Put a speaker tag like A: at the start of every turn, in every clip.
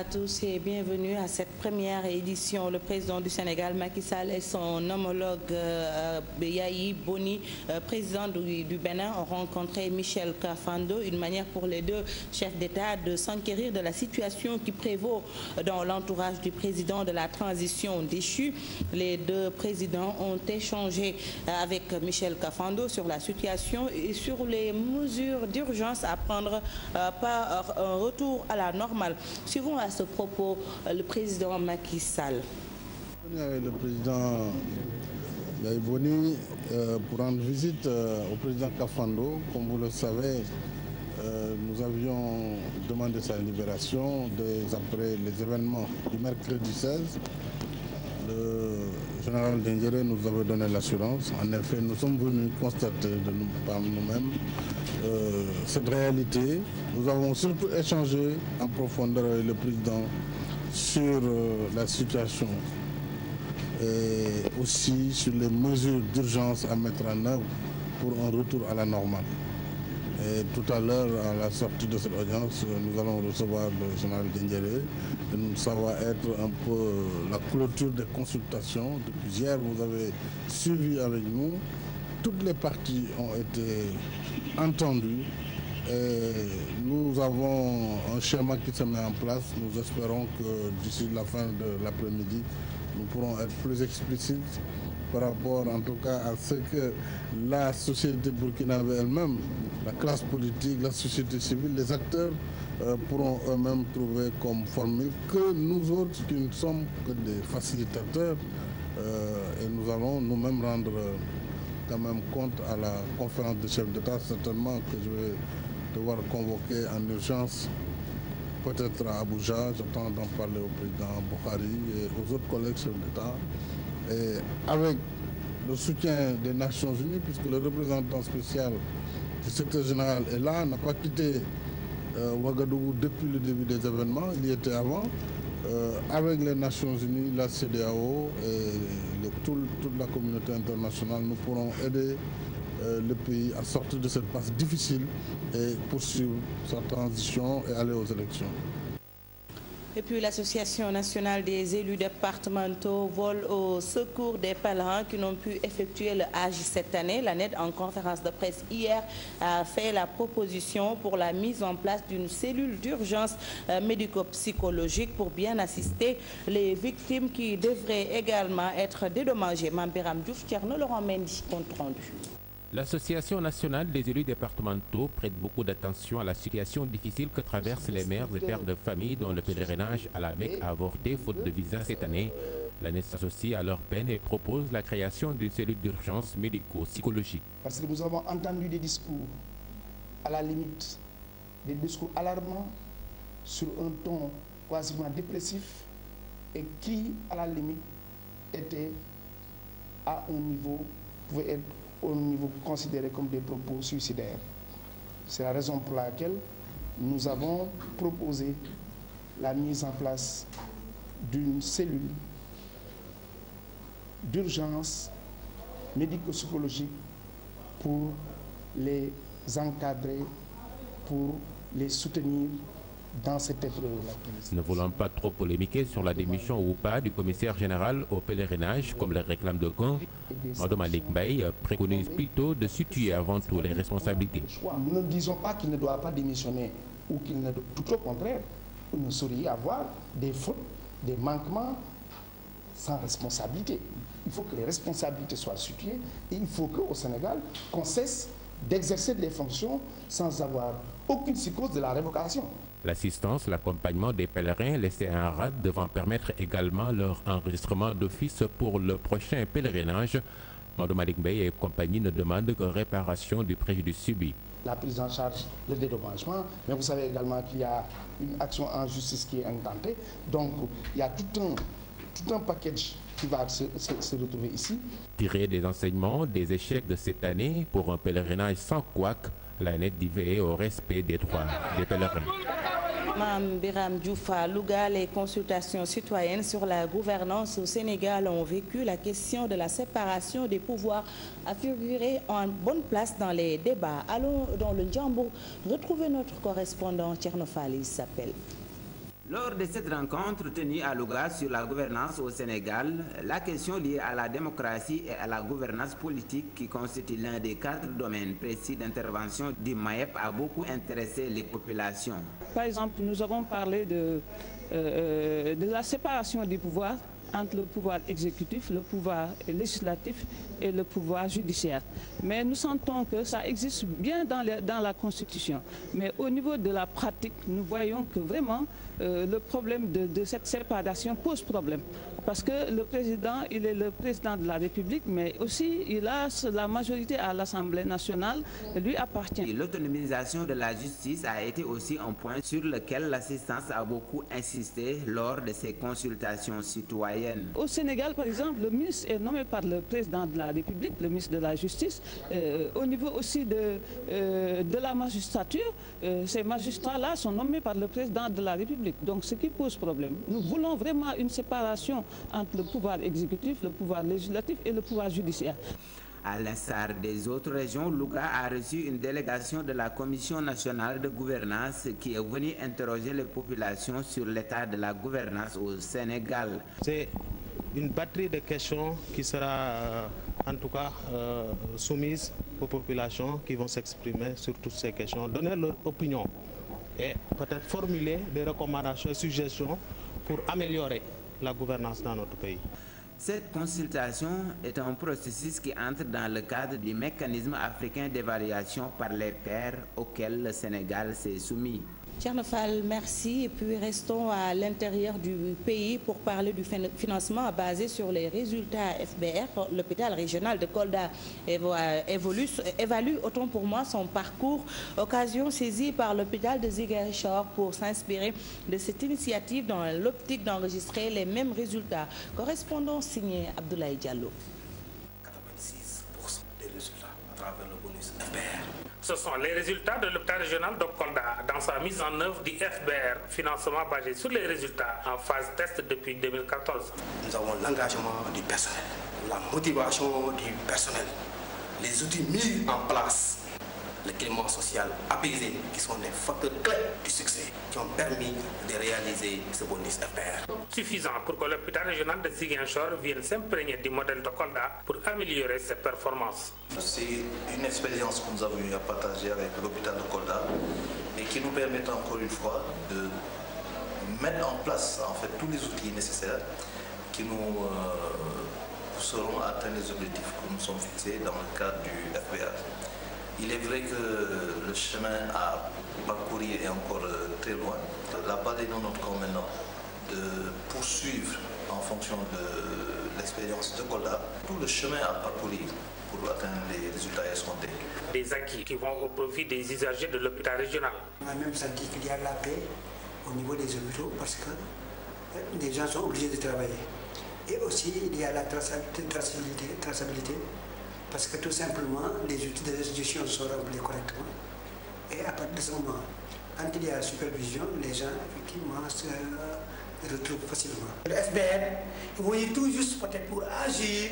A: à tous et bienvenue à cette première édition. Le président du Sénégal, Macky Sall, et son homologue Yayi Boni, président du Bénin, ont rencontré Michel Kafando. Une manière pour les deux chefs d'État de s'enquérir de la situation qui prévaut dans l'entourage du président de la transition déchu. Les deux présidents ont échangé avec Michel Kafando sur la situation et sur les mesures d'urgence à prendre par un retour à la normale. Suivons à ce propos le président Macky Sall.
B: Le président Yayi Boni pour rendre visite au président Kafando. Comme vous le savez, nous avions demandé sa libération après les événements du mercredi 16. Le général Denguéré nous avait donné l'assurance. En effet, nous sommes venus constater par nous-mêmes cette réalité. Nous avons surtout échangé en profondeur avec le président sur la situation et aussi sur les mesures d'urgence à mettre en œuvre pour un retour à la normale. Et tout à l'heure, à la sortie de cette audience, nous allons recevoir le général Denguéré. Ça va être un peu la clôture des consultations. Depuis hier, vous avez suivi avec nous. Toutes les parties ont été entendues. Et nous avons un schéma qui se met en place. Nous espérons que d'ici la fin de l'après-midi, nous pourrons être plus explicites par rapport en tout cas à ce que la société burkinabé elle-même, la classe politique, la société civile, les acteurs pourront eux-mêmes trouver comme formule que nous autres qui ne sommes que des facilitateurs et nous allons nous-mêmes rendre quand même compte à la conférence des chefs d'État, certainement que je vais devoir convoquer en urgence, peut-être à Abuja. J'attends d'en parler au président Buhari et aux autres collègues chefs d'État. Et avec le soutien des Nations Unies, puisque le représentant spécial du secrétaire général est là, n'a pas quitté Ouagadougou depuis le début des événements, il y était avant. Avec les Nations Unies, la CEDEAO et toute la communauté internationale, nous pourrons aider le pays à sortir de cette passe difficile et poursuivre sa transition et aller aux élections.
A: Et puis l'Association nationale des élus départementaux vole au secours des pèlerins qui n'ont pu effectuer le Hajj cette année. L'ANED, en conférence de presse hier, a fait la proposition pour la mise en place d'une cellule d'urgence médico-psychologique pour bien assister les victimes qui devraient également être dédommagées. Mambiram Diouf, Thierno Laurent Mendy, compte rendu.
C: L'Association nationale des élus départementaux prête beaucoup d'attention à la situation difficile que traversent les mères et pères de famille dont le pèlerinage à la Mecque a avorté faute de visa cette année. L'ANED s'associe à leur peine et propose la création d'une cellule d'urgence médico-psychologique.
D: Parce que nous avons entendu des discours à la limite, des discours alarmants sur un ton quasiment dépressif et qui, à la limite, était à un niveau, pouvait être au niveau considéré comme des propos suicidaires. C'est la raison pour laquelle nous avons proposé la mise en place d'une cellule d'urgence médico-psychologique pour les encadrer, pour les soutenir dans cette épreuve.
C: Ne voulant pas trop polémiquer sur la démission ou pas du commissaire général au pèlerinage, comme le réclame de Caen, Maodo Malick Mbaye préconise plutôt de situer avant tout les responsabilités.
D: Nous ne disons pas qu'il ne doit pas démissionner ou qu'il ne... Tout au contraire, il ne saurait y avoir des fautes, des manquements sans responsabilité. Il faut que les responsabilités soient situées et il faut qu'au Sénégal, qu'on cesse d'exercer des fonctions sans avoir aucune psychose de la révocation.
C: L'assistance, l'accompagnement des pèlerins laissés en rade devant permettre également leur enregistrement d'office pour le prochain pèlerinage. Maodo Malick Mbaye et compagnie ne demandent que réparation du préjudice subi.
D: La prise en charge, le dédommagement, mais vous savez également qu'il y a une action en justice qui est intentée. Donc il y a tout un package qui va se retrouver ici.
C: Tirer des enseignements des échecs de cette année pour un pèlerinage sans couac, l'ANED dit veiller au respect des droits des pèlerins.
A: Mambiram Diouf, à Louga, les consultations citoyennes sur la gouvernance au Sénégal ont vécu. La question de la séparation des pouvoirs a figuré en bonne place dans les débats. Allons dans le Djambour retrouver notre correspondant Thierno Fall, il s'appelle.
E: Lors de cette rencontre tenue à Louga sur la gouvernance au Sénégal, la question liée à la démocratie et à la gouvernance politique qui constitue l'un des 4 domaines précis d'intervention du MAEP a beaucoup intéressé les populations.
F: Par exemple, nous avons parlé de la séparation du pouvoir entre le pouvoir exécutif, le pouvoir législatif et le pouvoir judiciaire. Mais nous sentons que ça existe bien dans la Constitution. Mais au niveau de la pratique, nous voyons que vraiment le problème de cette séparation pose problème. Parce que le président, il est le président de la République, mais aussi il a la majorité à l'Assemblée nationale, lui appartient.
E: L'autonomisation de la justice a été aussi un point sur lequel l'assistance a beaucoup insisté lors de ses consultations citoyennes.
F: Au Sénégal, par exemple, le ministre est nommé par le président de la République, le ministre de la Justice. Au niveau aussi de la magistrature, ces magistrats-là sont nommés par le président de la République. Donc, ce qui pose problème. Nous voulons vraiment une séparation entre le pouvoir exécutif, le pouvoir législatif et le pouvoir judiciaire.
E: À l'instar des autres régions, Louga a reçu une délégation de la Commission nationale de gouvernance qui est venue interroger les populations sur l'état de la gouvernance au Sénégal.
G: C'est une batterie de questions qui sera en tout cas soumise aux populations qui vont s'exprimer sur toutes ces questions, donner leur opinion et peut-être formuler des recommandations et suggestions pour améliorer la gouvernance dans notre pays.
E: Cette consultation est un processus qui entre dans le cadre du mécanisme africain d'évaluation par les pairs auquel le Sénégal s'est soumis.
A: Thierno Fall, merci. Et puis restons à l'intérieur du pays pour parler du financement basé sur les résultats FBR. L'hôpital régional de Kolda évalue, autant pour moi, son parcours. Occasion saisie par l'hôpital de Ziguinchor pour s'inspirer de cette initiative dans l'optique d'enregistrer les mêmes résultats. Correspondant signé Abdoulaye Diallo.
H: 86% des résultats à travers le bonus FBR.
I: Ce sont les résultats de l'hôpital régional de Kolda dans sa mise en œuvre du FBR, financement basé sur les résultats en phase test depuis 2014.
H: Nous avons l'engagement du personnel, la motivation du personnel, les outils mis en place, le climat social apaisé qui sont les facteurs clés du succès qui ont permis de réaliser ce bonus FBR.
I: Suffisant pour que l'hôpital régional de Ziguinchor vienne s'imprégner du modèle de Kolda pour améliorer ses performances.
J: C'est une expérience que nous avons eu à partager avec l'hôpital de Kolda et qui nous permet encore une fois de mettre en place en fait tous les outils nécessaires qui nous seront à atteindre les objectifs que nous sommes fixés dans le cadre du FBR. Il est vrai que le chemin à parcourir est encore très loin. La balle est dans notre camp maintenant de poursuivre en fonction de l'expérience de Kolda tout le chemin à parcourir pour atteindre les résultats escomptés.
I: Des acquis qui vont au profit des usagers de l'hôpital régional.
K: On a même senti qu'il y a la paix au niveau des hôpitaux parce que les gens sont obligés de travailler. Et aussi il y a la traçabilité parce que tout simplement les outils de restitution sont remplis correctement. Et à partir de ce moment, quand il y a la supervision, les gens effectivement se retrouvent facilement. Le FBR, vous voyez tout juste peut-être pour agir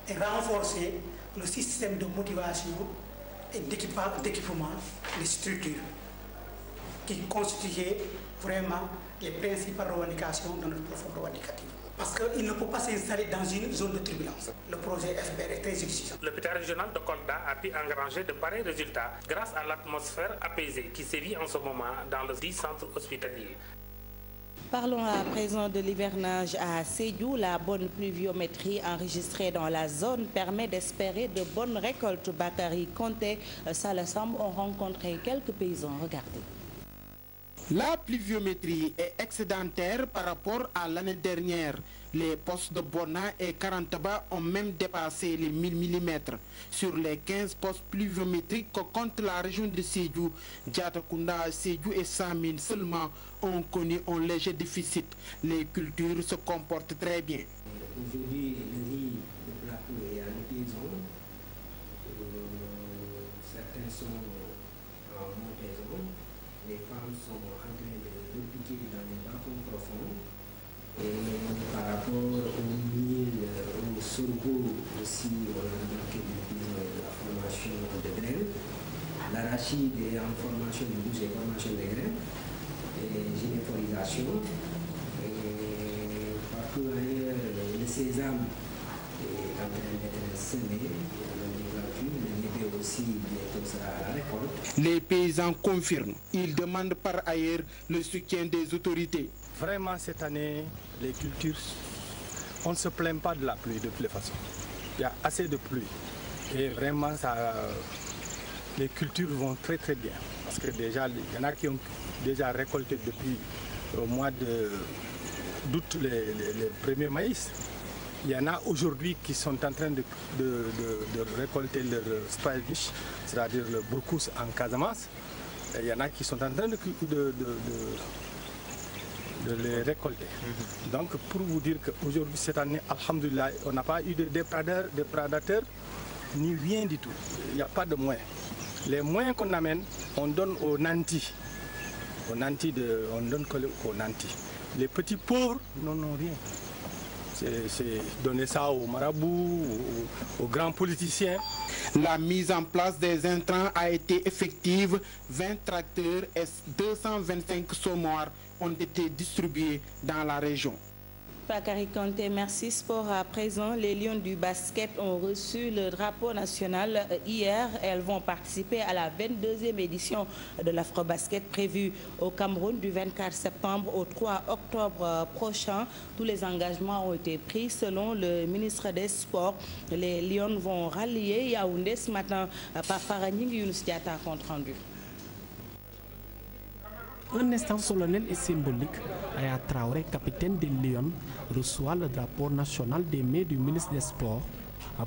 K: et renforcer le système de motivation et d'équipement des structures qui constituaient vraiment les principales revendications de notre plateforme revendicative. Parce qu'il ne peut pas s'installer dans une zone de turbulence. Le projet FBR est très exigeant.
I: L'hôpital régional de Kolda a pu engranger de pareils résultats grâce à l'atmosphère apaisée qui sévit en ce moment dans le 10 centres hospitaliers.
A: Parlons à présent de l'hivernage à Sédhiou. La bonne pluviométrie enregistrée dans la zone permet d'espérer de bonnes récoltes. Bakary Conté, Salassam ont rencontré quelques paysans. Regardez.
L: La pluviométrie est excédentaire par rapport à l'année dernière. Les postes de Bona et Karantaba ont même dépassé les 1000 mm. Sur les 15 postes pluviométriques que compte la région de Sédhiou, Diatakunda, Sédhiou et Samine seulement ont connu un léger déficit. Les cultures se comportent très bien.
M: Aujourd'hui, le riz de plateau est à l'horizon. Certains sont en montaison. Les femmes sont en train de repiquer dans les bas-fonds profonds. Et par rapport au mil, au sorgho aussi, on a manqué de la formation de graines. L'arachide est en formation de bouche et formation de graines. Et gynéphorisations. Partout ailleurs, le sésame est en train d'être semé. Le aussi bientôt sera à la récolte.
L: Les paysans confirment. Ils demandent par ailleurs le soutien des autorités.
N: Vraiment, cette année, les cultures, on ne se plaint pas de la pluie de toutes les façons. Il y a assez de pluie. Et vraiment, les cultures vont très très bien. Parce que déjà, il y en a qui ont déjà récolté depuis au mois d'août les premiers maïs. Il y en a aujourd'hui qui sont en train de récolter leur spaldiche, c'est-à-dire le bourkous en Casamance. Et il y en a qui sont en train de les récolter. Donc pour vous dire qu'aujourd'hui, cette année, alhamdoulilah, on n'a pas eu de prédateurs, ni rien du tout. Il n'y a pas de moyens. Les moyens qu'on amène, on donne aux nantis. On donne aux nantis. Les petits pauvres n'en ont rien. C'est donner ça aux marabouts, aux grands politiciens.
L: La mise en place des intrants a été effective. 20 tracteurs et 225 semoirs ont été distribués dans la région.
A: Bakary Kanté, merci. Sport à présent, les Lions du basket ont reçu le drapeau national hier. Elles vont participer à la 22e édition de l'Afrobasket prévue au Cameroun du 24 septembre au 3 octobre prochain. Tous les engagements ont été pris selon le ministre des Sports. Les Lions vont rallier Yaoundé ce matin par Faragning Younous Diatta compte rendu.
O: Un instant solennel et symbolique, Aya Traoré, capitaine des Lions, reçoit le drapeau national des mains du ministre des Sports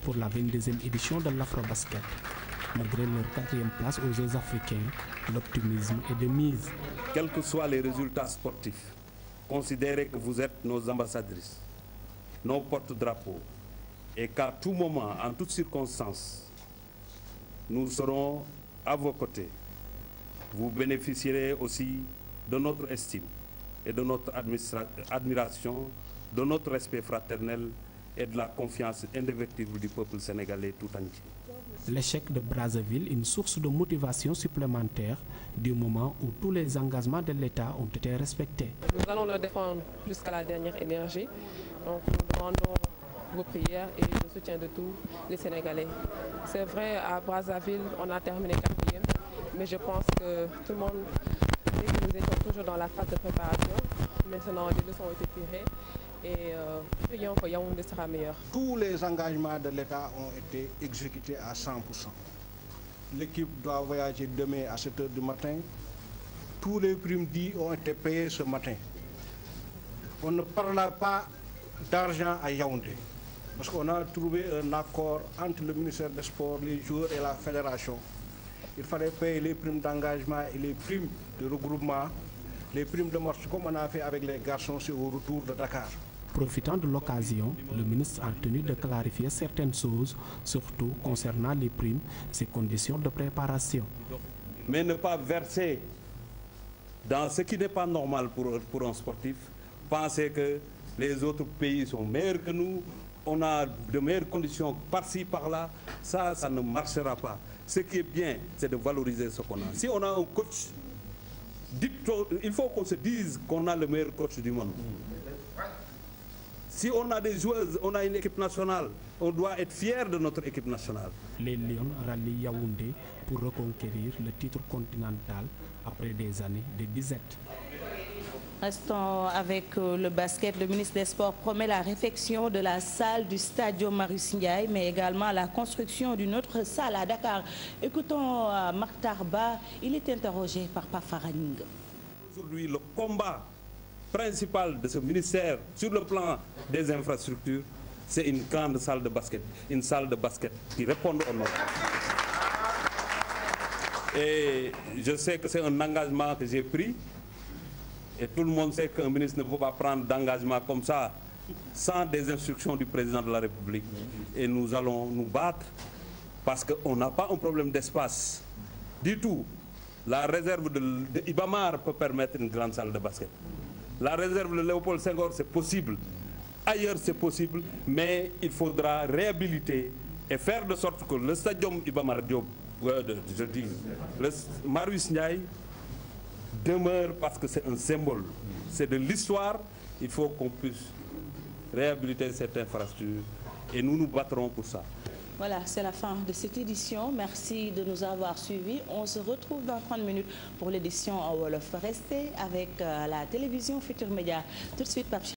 O: pour la 22e édition de l'Afrobasket. Malgré leur 4e place aux Jeux africains, l'optimisme est de mise.
P: Quels que soient les résultats sportifs, considérez que vous êtes nos ambassadrices, nos porte-drapeaux, et qu'à tout moment, en toutes circonstances, nous serons à vos côtés. Vous bénéficierez aussi de notre estime et de notre admiration, de notre respect fraternel et de la confiance indéfectible du peuple sénégalais tout entier.
O: L'échec de Brazzaville, une source de motivation supplémentaire du moment où tous les engagements de l'État ont été respectés.
Q: Nous allons le défendre jusqu'à la dernière énergie. Donc nous demandons vos prières et le soutien de tous les Sénégalais. C'est vrai, à Brazzaville, on a terminé 4e. Mais je pense que tout le monde dit que nous étions toujours dans la phase de préparation. Maintenant, les leçons ont été tirées et prions que Yaoundé sera meilleur.
R: Tous les engagements de l'État ont été exécutés à 100%. L'équipe doit voyager demain à 7 h du matin. Tous les primes dits ont été payés ce matin. On ne parlera pas d'argent à Yaoundé parce qu'on a trouvé un accord entre le ministère des Sports, les joueurs et la fédération. Il fallait payer les primes d'engagement et les primes de regroupement, les primes de marche comme on a fait avec les garçons sur le retour de Dakar.
O: Profitant de l'occasion, le ministre a tenu de clarifier certaines choses, surtout concernant les primes et ses conditions de préparation.
P: Mais ne pas verser dans ce qui n'est pas normal pour un sportif, penser que les autres pays sont meilleurs que nous, on a de meilleures conditions par-ci, par-là, ça ne marchera pas. Ce qui est bien, c'est de valoriser ce qu'on a. Si on a un coach, il faut qu'on se dise qu'on a le meilleur coach du monde. Si on a des joueuses, on a une équipe nationale, on doit être fier de notre équipe nationale.
O: Les Lions rallient Yaoundé pour reconquérir le titre continental après des années de disette.
A: Restons avec le basket. Le ministre des Sports promet la réfection de la salle du Stadium Marius Ndiaye, mais également la construction d'une autre salle à Dakar. Écoutons Makhtar Ba, il est interrogé par Pafaraning.
P: Aujourd'hui, le combat principal de ce ministère sur le plan des infrastructures, c'est une grande salle de basket, une salle de basket qui répond aux normes. Et je sais que c'est un engagement que j'ai pris. Et tout le monde sait qu'un ministre ne peut pas prendre d'engagement comme ça sans des instructions du président de la République. Et nous allons nous battre parce qu'on n'a pas un problème d'espace du tout. La réserve de Ibamar peut permettre une grande salle de basket. La réserve de Léopold Senghor, c'est possible. Ailleurs, c'est possible, mais il faudra réhabiliter et faire de sorte que le stadium Ibamar Diop, je dis, le Marius Ndiaye, demeure parce que c'est un symbole. C'est de l'histoire. Il faut qu'on puisse réhabiliter cette infrastructure et nous nous battrons pour ça.
A: Voilà, c'est la fin de cette édition. Merci de nous avoir suivis. On se retrouve dans 30 minutes pour l'édition en Wolof. Restez avec la télévision Futur Média. Tout de suite, Pape